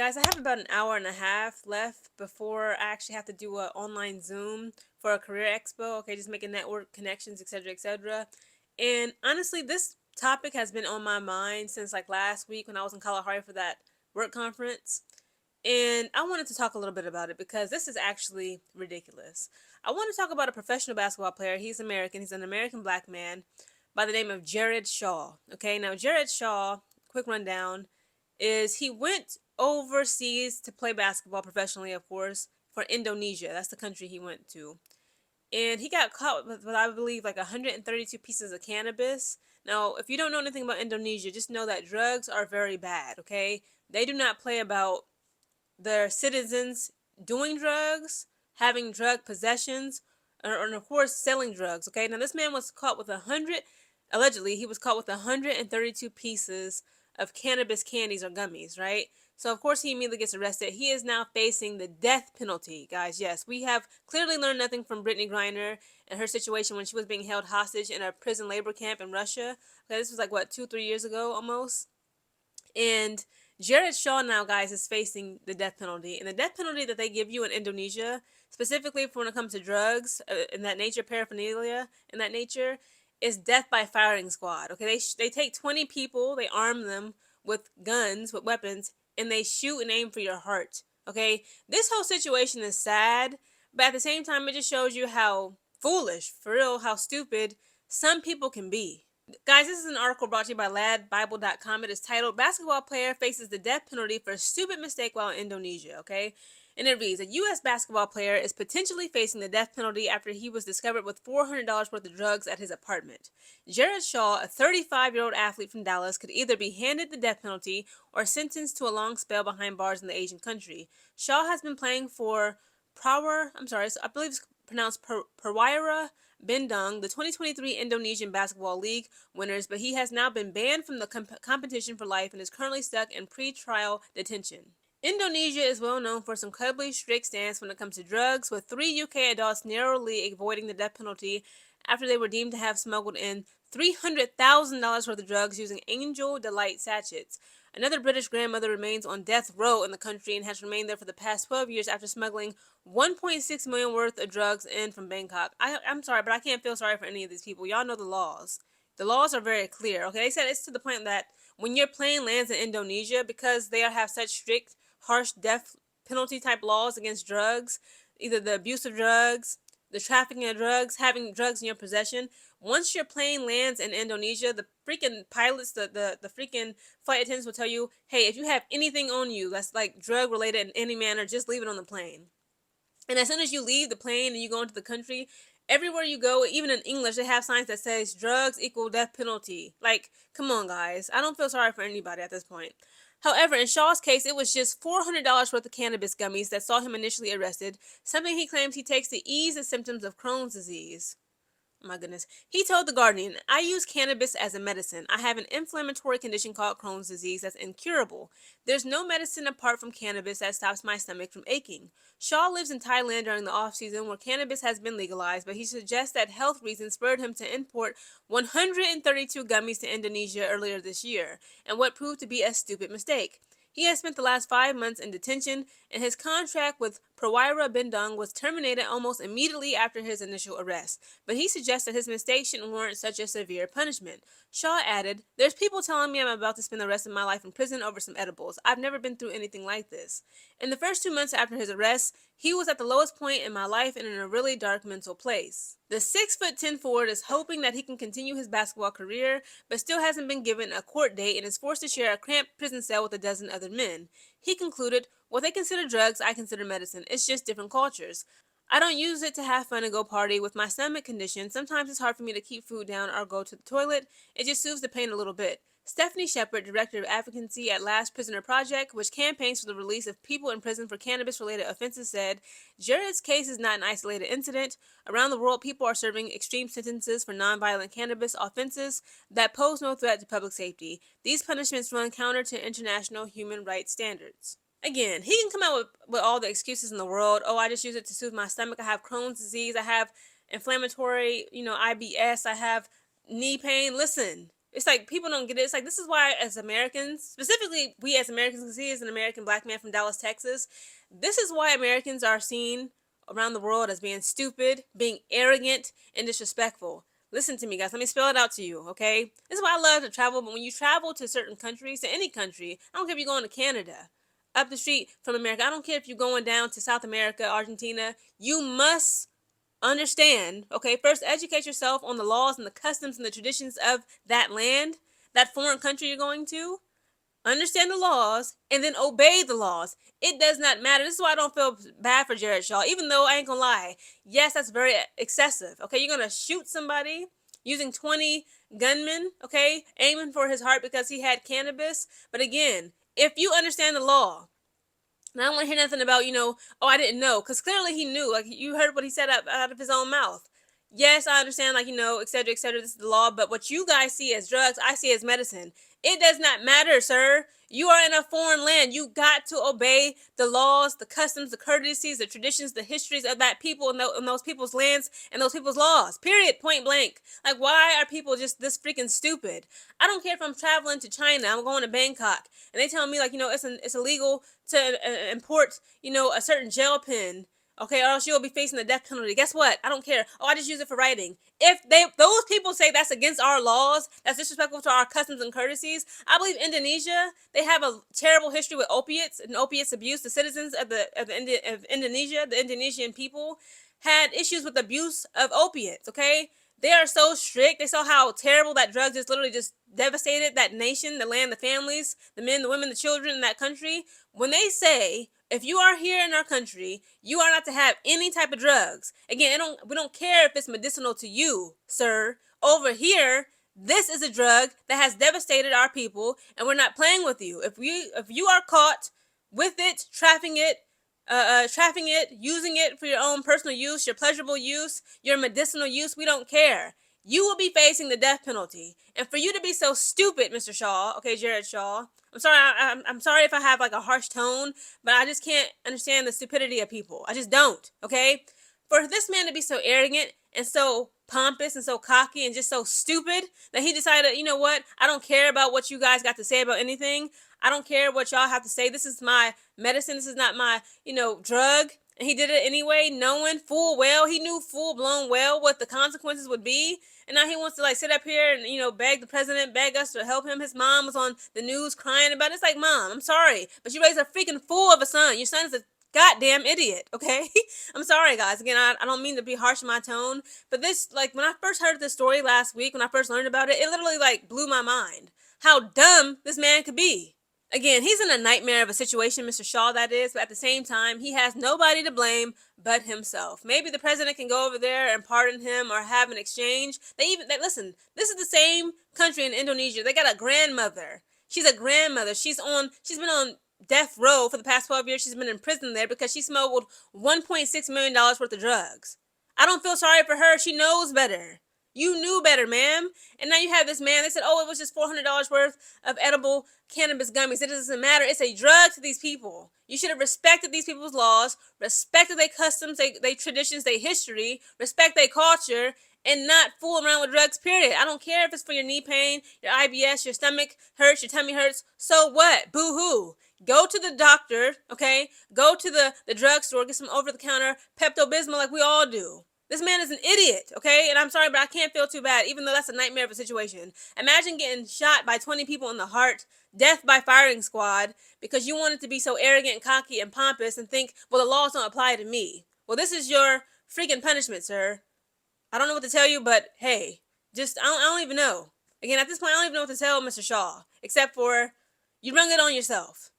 Guys, I have about an hour and a half left before I actually have to do an online Zoom for a career expo. Okay, just making network connections, etc., etc. And honestly, this topic has been on my mind since like last week when I was in Kalahari for that work conference. And I wanted to talk a little bit about it because this is actually ridiculous. I want to talk about a professional basketball player. He's American. He's an American black man by the name of Jared Shaw. Okay, now Jared Shaw, quick rundown, is he went overseas to play basketball professionally, of course, for Indonesia. That's the country he went to. And he got caught with I believe, like 132 pieces of cannabis. Now, if you don't know anything about Indonesia, just know that drugs are very bad, okay? They do not play about their citizens doing drugs, having drug possessions, or of course selling drugs. Okay, now this man was caught with allegedly he was caught with 132 pieces of cannabis candies or gummies, right? So of course he immediately gets arrested. He is now facing the death penalty, guys. Yes, we have clearly learned nothing from Brittany Griner and her situation when she was being held hostage in a prison labor camp in Russia. Okay, this was like what, 2-3 years ago almost. And Jared Shaw now, guys, is facing the death penalty. And the death penalty that they give you in Indonesia, specifically for when it comes to drugs in that nature, paraphernalia in that nature, is death by firing squad. Okay, they take 20 people, they arm them with guns, with weapons, and they shoot and aim for your heart. Okay, this whole situation is sad, but at the same time, it just shows you how foolish, for real, how stupid some people can be. Guys, this is an article brought to you by ladbible.com. It is titled Basketball Player Faces the Death Penalty for Stupid Mistake While in Indonesia, okay? And it reads, a U.S. basketball player is potentially facing the death penalty after he was discovered with $400 worth of drugs at his apartment. Jared Shaw, a 35-year-old athlete from Dallas, could either be handed the death penalty or sentenced to a long spell behind bars in the Asian country. Shaw has been playing for I believe it's pronounced Perwira Bindung, the 2023 Indonesian Basketball League winners, but he has now been banned from the competition for life and is currently stuck in pre-trial detention. Indonesia is well known for some incredibly strict stance when it comes to drugs, with 3 UK adults narrowly avoiding the death penalty after they were deemed to have smuggled in $300,000 worth of drugs using Angel Delight sachets. Another British grandmother remains on death row in the country and has remained there for the past 12 years after smuggling 1.6 million worth of drugs in from Bangkok. I'm sorry, but I can't feel sorry for any of these people. Y'all know the laws. The laws are very clear. Okay, they said it's to the point that when your plane lands in Indonesia, because they have such strict, harsh death penalty type laws against drugs, either the abuse of drugs, the trafficking of drugs, having drugs in your possession. Once your plane lands in Indonesia, the freaking pilots, the freaking flight attendants will tell you, hey, if you have anything on you that's like drug related in any manner, just leave it on the plane. And as soon as you leave the plane and you go into the country, everywhere you go, even in English, they have signs that says drugs equal death penalty. Like, come on, guys. I don't feel sorry for anybody at this point. However, in Shaw's case, it was just $400 worth of cannabis gummies that saw him initially arrested, something he claims he takes to ease the symptoms of Crohn's disease. My goodness. He told The Guardian, I use cannabis as a medicine. I have an inflammatory condition called Crohn's disease that's incurable. There's no medicine apart from cannabis that stops my stomach from aching. Shaw lives in Thailand during the off season where cannabis has been legalized, but he suggests that health reasons spurred him to import 132 gummies to Indonesia earlier this year, and what proved to be a stupid mistake. He has spent the last 5 months in detention, and his contract with Perwira Bindung was terminated almost immediately after his initial arrest. But he suggests that his mistake shouldn't warrant such a severe punishment. Shaw added, there's people telling me I'm about to spend the rest of my life in prison over some edibles. I've never been through anything like this. In the first 2 months after his arrest, he was at the lowest point in my life and in a really dark mental place. The 6'10" forward is hoping that he can continue his basketball career, but still hasn't been given a court date and is forced to share a cramped prison cell with a dozen other men. He concluded, what they consider drugs, I consider medicine. It's just different cultures. I don't use it to have fun and go party. With my stomach condition, sometimes it's hard for me to keep food down or go to the toilet. It just soothes the pain a little bit. Stephanie Shepard, director of advocacy at Last Prisoner Project, which campaigns for the release of people in prison for cannabis-related offenses, said, Jared's case is not an isolated incident. Around the world, people are serving extreme sentences for nonviolent cannabis offenses that pose no threat to public safety. These punishments run counter to international human rights standards. Again, he can come out with all the excuses in the world. Oh, I just use it to soothe my stomach. I have Crohn's disease. I have inflammatory, IBS. I have knee pain. Listen, It's like people don't get it. It's like this is why, as Americans, specifically we as Americans, can see as an American black man from Dallas, Texas, this is why Americans are seen around the world as being stupid, being arrogant, and disrespectful. Listen to me, guys. Let me spell it out to you, okay? This is why I love to travel. But when you travel to certain countries, to any country, I don't care if you're going to Canada, up the street from America, I don't care if you're going down to South America, Argentina, you must understand, okay, first educate yourself on the laws and the customs and the traditions of that land, that foreign country you're going to. Understand the laws and then obey the laws. It does not matter. This is why I don't feel bad for Jared Shaw, even though I ain't gonna lie. Yes, that's very excessive. Okay, you're gonna shoot somebody using 20 gunmen, okay, aiming for his heart because he had cannabis. But again, if you understand the law, and I don't want to hear nothing about, oh, I didn't know. Because clearly he knew. Like, you heard what he said out of his own mouth. Yes, I understand, like, et cetera, et cetera. This is the law. But what you guys see as drugs, I see as medicine. It does not matter, sir. You are in a foreign land. You got to obey the laws, the customs, the courtesies, the traditions, the histories of that people and those people's lands and those people's laws. Period. Point blank. Like, why are people just this freaking stupid? I don't care if I'm traveling to China. I'm going to Bangkok. And they tell me, like, it's illegal to import, a certain gel pen, okay, or else you'll be facing the death penalty. Guess what? I don't care. Oh, I just use it for writing. If those people say that's against our laws, that's disrespectful to our customs and courtesies, I believe Indonesia, they have a terrible history with opiates and opiates abuse. The citizens of Indonesia, the Indonesian people, had issues with abuse of opiates. Okay, they are so strict. They saw how terrible that drug just literally just devastated that nation, the land, the families, the men, the women, the children in that country. When they say, if you are here in our country, you are not to have any type of drugs. Again, we don't care if it's medicinal to you, sir. Over here, this is a drug that has devastated our people, and we're not playing with you. If you are caught with it, trafficking it, using it for your own personal use, your pleasurable use, your medicinal use, we don't care. You will be facing the death penalty. And for you to be so stupid, Mr. Shaw, okay, Jared Shaw, I'm sorry, I'm sorry if I have like a harsh tone, but I just can't understand the stupidity of people. I just don't, okay? For this man to be so arrogant and so pompous and so cocky and just so stupid that he decided, you know what, I don't care about what you guys got to say about anything. I don't care what y'all have to say. This is my medicine. This is not my, drug. And he did it anyway, knowing full well, he knew full blown well what the consequences would be. And now he wants to like sit up here and, beg the president, beg us to help him. His mom was on the news crying about it. It's like, Mom, I'm sorry, but you raised a freaking fool of a son. Your son is a goddamn idiot, okay? I'm sorry, guys. Again, I don't mean to be harsh in my tone, but this, like, when I first heard this story last week, when I first learned about it, it literally, like, blew my mind. How dumb this man could be. Again, he's in a nightmare of a situation, Mr. Shaw, that is, but at the same time, he has nobody to blame but himself. Maybe the president can go over there and pardon him or have an exchange. Listen, this is the same country in Indonesia. They got a grandmother. She's a grandmother. She's been on death row for the past 12 years. She's been in prison there because she smuggled $1.6 million worth of drugs. I don't feel sorry for her. She knows better. You knew better, ma'am. And now you have this man. They said, oh, it was just $400 worth of edible cannabis gummies. It doesn't matter. It's a drug to these people. You should have respected these people's laws, respected their customs, their traditions, their history, respect their culture, and not fool around with drugs, period. I don't care if it's for your knee pain, your IBS, your stomach hurts, your tummy hurts. So what? Boo-hoo. Go to the doctor, okay? Go to the drugstore, get some over-the-counter Pepto-Bismol like we all do. This man is an idiot, okay? And I'm sorry, but I can't feel too bad, even though that's a nightmare of a situation. Imagine getting shot by 20 people in the heart, death by firing squad, because you wanted to be so arrogant and cocky and pompous and think, well, the laws don't apply to me. Well, this is your freaking punishment, sir. I don't know what to tell you, but hey, I don't even know. Again, at this point, I don't even know what to tell Mr. Shaw, except for you rung it on yourself.